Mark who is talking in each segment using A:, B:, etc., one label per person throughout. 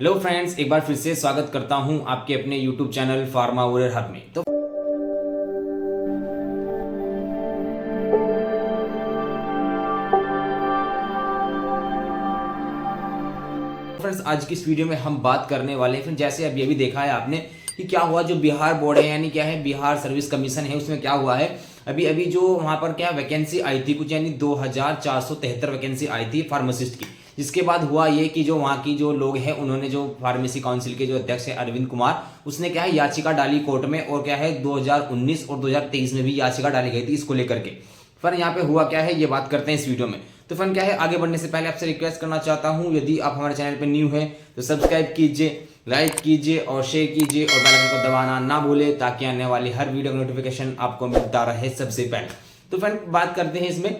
A: Hello friends, एक बार फिर से स्वागत करता हूं आपके अपने YouTube channel pharma warrior hub में। तो फ्रेंड्स, आज की इस वीडियो में हम बात करने वाले हैं फ्रेंड्स, जैसे अभी अभी देखा है आपने कि क्या हुआ। जो बिहार बोर्ड है यानी क्या है बिहार सर्विस कमीशन है, उसमें क्या हुआ है अभी अभी जो वहां पर क्या वैकेंसी आई थी कुछ, यानी 2473 वैकेंसी आई थी फार्मासिस्ट की। जिसके बाद हुआ ये कि जो वहाँ की जो लोग हैं उन्होंने जो फार्मेसी काउंसिल के जो अध्यक्ष है अरविंद कुमार, उसने क्या है याचिका डाली कोर्ट में। और क्या है 2019 और 2023 में भी याचिका डाली गई थी इसको लेकर के। फिर यहाँ पे हुआ क्या है ये बात करते हैं इस वीडियो में। तो फिर क्या है आगे बढ़ने से पहले आपसे रिक्वेस्ट करना चाहता हूँ, यदि आप हमारे चैनल पर न्यू हैं तो सब्सक्राइब कीजिए, लाइक कीजिए और शेयर कीजिए और बेल आइकन को दबाना ना भूले, ताकि आने वाली हर वीडियो का नोटिफिकेशन आपको मिलता रहे सबसे पहले। तो फिर बात करते हैं इसमें।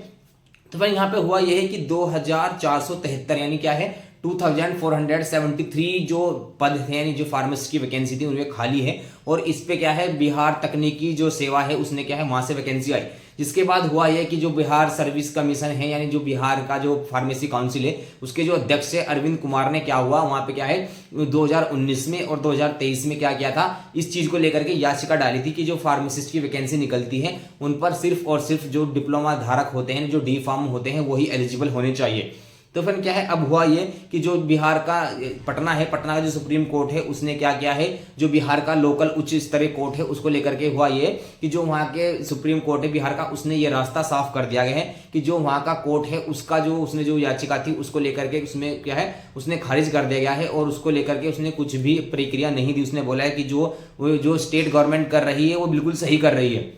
A: तो फिर यहाँ पे हुआ यह है कि 2473 यानी क्या है 2473 जो पद थे यानी जो फार्मेसिस्ट की वैकेंसी थी उनमें खाली है। और इस पे क्या है बिहार तकनीकी जो सेवा है उसने क्या है वहां से वैकेंसी आई। जिसके बाद हुआ यह कि जो बिहार सर्विस कमीशन है यानी जो बिहार का जो फार्मेसी काउंसिल है उसके जो अध्यक्ष है अरविंद कुमार ने क्या हुआ वहां पे क्या है 2019 में और 2023 में क्या किया था, इस चीज को लेकर के याचिका डाली थी कि जो फार्मासिस्ट की वैकेंसी निकलती है उन पर सिर्फ और सिर्फ जो डिप्लोमा धारक होते हैं, जो डी फार्म होते हैं, वही एलिजिबल होने चाहिए। तो फिर क्या है अब हुआ ये कि जो बिहार का पटना है, पटना का जो सुप्रीम कोर्ट है उसने क्या किया है, जो बिहार का लोकल उच्च स्तरीय कोर्ट है उसको लेकर के हुआ ये कि जो वहाँ के सुप्रीम कोर्ट है बिहार का, उसने ये रास्ता साफ कर दिया गया है कि जो वहाँ का कोर्ट है उसका जो उसने जो याचिका थी उसको लेकर के उसमें क्या है उसने खारिज कर दिया गया है। और उसको लेकर के उसने कुछ भी प्रक्रिया नहीं दी। उसने बोला है कि जो स्टेट गवर्नमेंट कर रही है वो बिल्कुल सही कर रही है।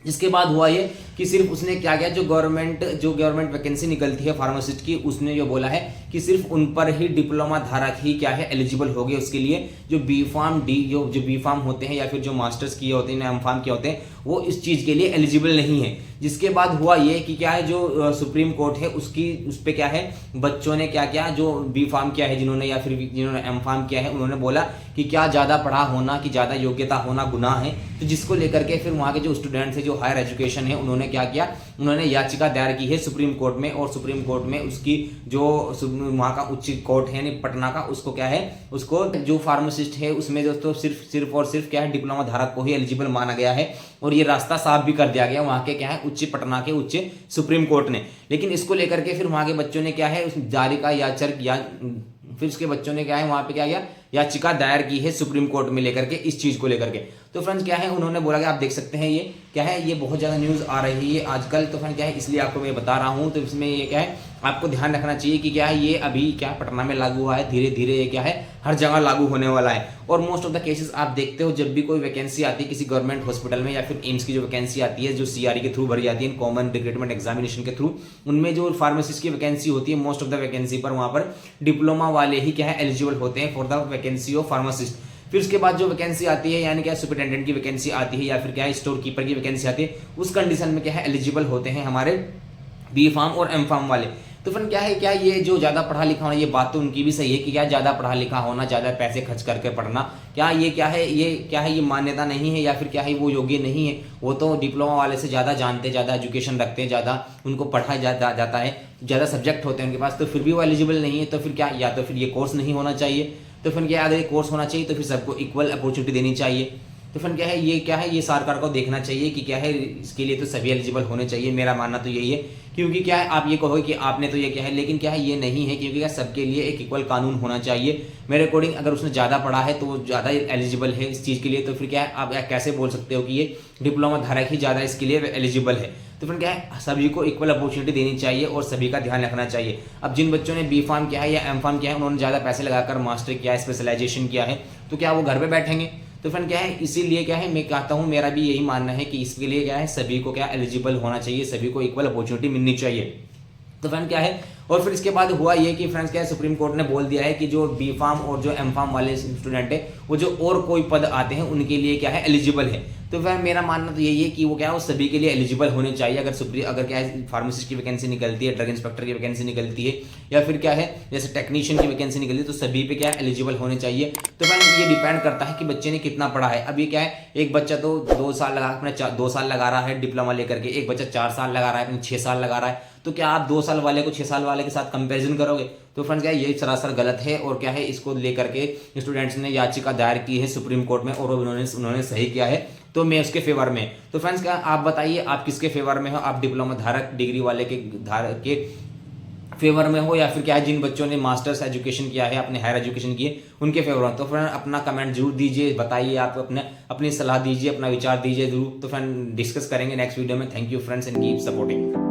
A: जिसके बाद हुआ ये कि सिर्फ उसने क्या किया, जो गवर्नमेंट वैकेंसी निकलती है फार्मासिस्ट की, उसने जो बोला है कि सिर्फ उन पर ही डिप्लोमा धारक ही क्या है एलिजिबल हो गए। उसके लिए जो बी फार्म जो बी फार्म होते हैं या फिर जो मास्टर्स किए होते हैं, एम फार्म किए होते हैं, वो इस चीज के लिए एलिजिबल नहीं है। जिसके बाद हुआ ये कि क्या है जो सुप्रीम कोर्ट है उस पे क्या है बच्चों ने क्या किया, जो बी फार्म किया है जिन्होंने या फिर जिन्होंने एम फार्म किया है, उन्होंने बोला कि क्या ज्यादा पढ़ा होना कि ज्यादा योग्यता होना गुनाह है। तो जिसको लेकर के फिर वहाँ के जो स्टूडेंट्स है, जो हायर एजुकेशन है, उन्होंने क्या किया, उन्होंने याचिका दायर की है सुप्रीम कोर्ट में। और सुप्रीम कोर्ट में उसकी जो वहाँ का उच्च कोर्ट है यानी पटना का, उसको क्या है उसको जो फार्मासिस्ट है उसमें दोस्तों सिर्फ और सिर्फ क्या है डिप्लोमा धारक को ही एलिजिबल माना गया है। और ये रास्ता साफ भी कर दिया गया वहाँ के क्या है पटना के उच्च सुप्रीम कोर्ट ने। लेकिन इसको लेकर के फिर वहाँ के बच्चों ने क्या है उस जारी का फिर उसके बच्चों ने क्या है वहाँ पे क्या किया याचिका दायर की है सुप्रीम कोर्ट में लेकर के इस चीज को लेकर के। तो फ्रेंड्स क्या है उन्होंने बोला कि आप देख सकते हैं ये क्या है ये बहुत ज्यादा न्यूज आ रही है आजकल। तो फ्रेंड क्या है इसलिए आपको मैं बता रहा हूँ। तो इसमें ये क्या है आपको ध्यान रखना चाहिए कि क्या है ये अभी क्या पटना में लागू हुआ है, धीरे धीरे ये क्या है हर जगह लागू होने वाला है। और मोस्ट ऑफ द केसेस आप देखते हो जब भी कोई वैकेंसी आती है किसी गवर्नमेंट हॉस्पिटल में या फिर एम्स की जो वैकेंसी आती है जो सीआरई के थ्रू भरी जाती है, कॉमन रिक्रूटमेंट एग्जामिनेशन के थ्रू, उनमें जो फार्मासिस्ट की वैकेंसी होती है मोस्ट ऑफ द वैकेंसी पर वहां पर डिप्लोमा वाले ही क्या है एलिजिबल होते हैं for the vacancy of pharmacist. फिर उसके बाद जो वैकेंसी आती है यानी क्या सुपरिटेंडेंट की वैकेंसी आती है या फिर क्या है स्टोर कीपर की वैकेंसी आती है, उस कंडीशन में क्या है एलिजिबल होते हैं हमारे बी फार्म और एम फार्म वाले। तो फिर क्या ये जो ज्यादा पढ़ा लिखा होना, ये बात तो उनकी भी सही है कि क्या ज्यादा पढ़ा लिखा होना, ज्यादा पैसे खर्च करके पढ़ना, क्या ये मान्यता नहीं है या फिर क्या है वो योग्य नहीं है। वो तो डिप्लोमा वाले से ज्यादा जानते, ज्यादा एजुकेशन रखते हैं, ज्यादा उनको पढ़ाया जाता है, ज्यादा सब्जेक्ट होते हैं उनके पास, तो फिर भी वो एलिजिबल नहीं है। तो फिर क्या या तो फिर ये कोर्स नहीं होना चाहिए, तो फिर क्या अगर ये कोर्स होना चाहिए तो फिर सबको इक्वल अपॉर्चुनिटी देनी चाहिए। तो फिर क्या है ये सरकार को देखना चाहिए कि क्या है इसके लिए तो सभी एलिजिबल होने चाहिए। मेरा मानना तो यही है, क्योंकि क्या है आप ये कहो कि आपने तो ये क्या है, लेकिन क्या है ये नहीं है, क्योंकि क्या सबके लिए एक इक्वल कानून होना चाहिए। मेरे अकॉर्डिंग अगर उसने ज़्यादा पढ़ा है तो वो ज़्यादा एलिजिबल है इस चीज़ के लिए। तो फिर क्या है आप कैसे बोल सकते हो कि ये डिप्लोमा धारक ही ज़्यादा इसके लिए एलिजिबल है। तो फिर क्या है सभी को इक्वल अपॉर्चुनिटी देनी चाहिए और सभी का ध्यान रखना चाहिए। अब जिन बच्चों ने बी फार्म किया है या एम फार्म किया है, उन्होंने ज़्यादा पैसे लगाकर मास्टर किया है, स्पेशलाइजेशन किया है, तो क्या वो घर पे बैठेंगे? तो फिर क्या है इसीलिए क्या है मैं कहता हूँ, मेरा भी यही मानना है कि इसके लिए क्या है सभी को क्या एलिजिबल होना चाहिए, सभी को इक्वल अपॉर्चुनिटी मिलनी चाहिए। तो फ्रेंड क्या है और फिर इसके बाद हुआ ये कि फ्रेंड्स क्या है सुप्रीम कोर्ट ने बोल दिया है कि जो बी फार्म और जो एम फार्म वाले स्टूडेंट है वो जो और कोई पद आते हैं उनके लिए क्या है एलिजिबल है। तो फिर मेरा मानना तो यही है कि वो क्या है वो सभी के लिए एलिजिबल होने चाहिए। अगर क्या है फार्मासिस्ट की वैकेंसी निकलती है, ड्रग इंस्पेक्टर की वैकेंसी निकलती है या फिर क्या है जैसे टेक्नीशियन की वैकेंसी निकलती है, तो सभी पे क्या है एलिजिबल होने चाहिए। तो फिर ये डिपेंड करता है कि बच्चे ने कितना पढ़ा है। अब ये क्या है एक बच्चा तो 2 साल लगा अपने 2 साल लगा रहा है डिप्लोमा लेकर के, एक बच्चा 4 साल लगा रहा है, अपने 6 साल लगा रहा है। तो क्या आप 2 साल वाले को 6 साल वाले के साथ कंपेरिजन करोगे? तो फ्रेंड्स क्या है, ये सरासर गलत है और क्या है, इसको लेकर के स्टूडेंट्स ने याचिका दायर की है सुप्रीम कोर्ट में और उन्होंने सही किया है, तो मैं उसके फेवर में। तो फ्रेंड्स क्या आप बताइए, आप किसके फेवर में हो? आप डिप्लोमा धारक डिग्री वाले के धारक के फेवर में हो, या फिर क्या है जिन बच्चों ने मास्टर्स एजुकेशन किया है, अपने हायर एजुकेशन किए, उनके फेवर में? तो फ्रेंड अपना कमेंट जरूर दीजिए, बताइए, आप अपनी सलाह दीजिए, अपना विचार दीजिए जरूर। तो फ्रेंड डिस्कस करेंगे नेक्स्ट वीडियो में। Thank you friends and keep supporting.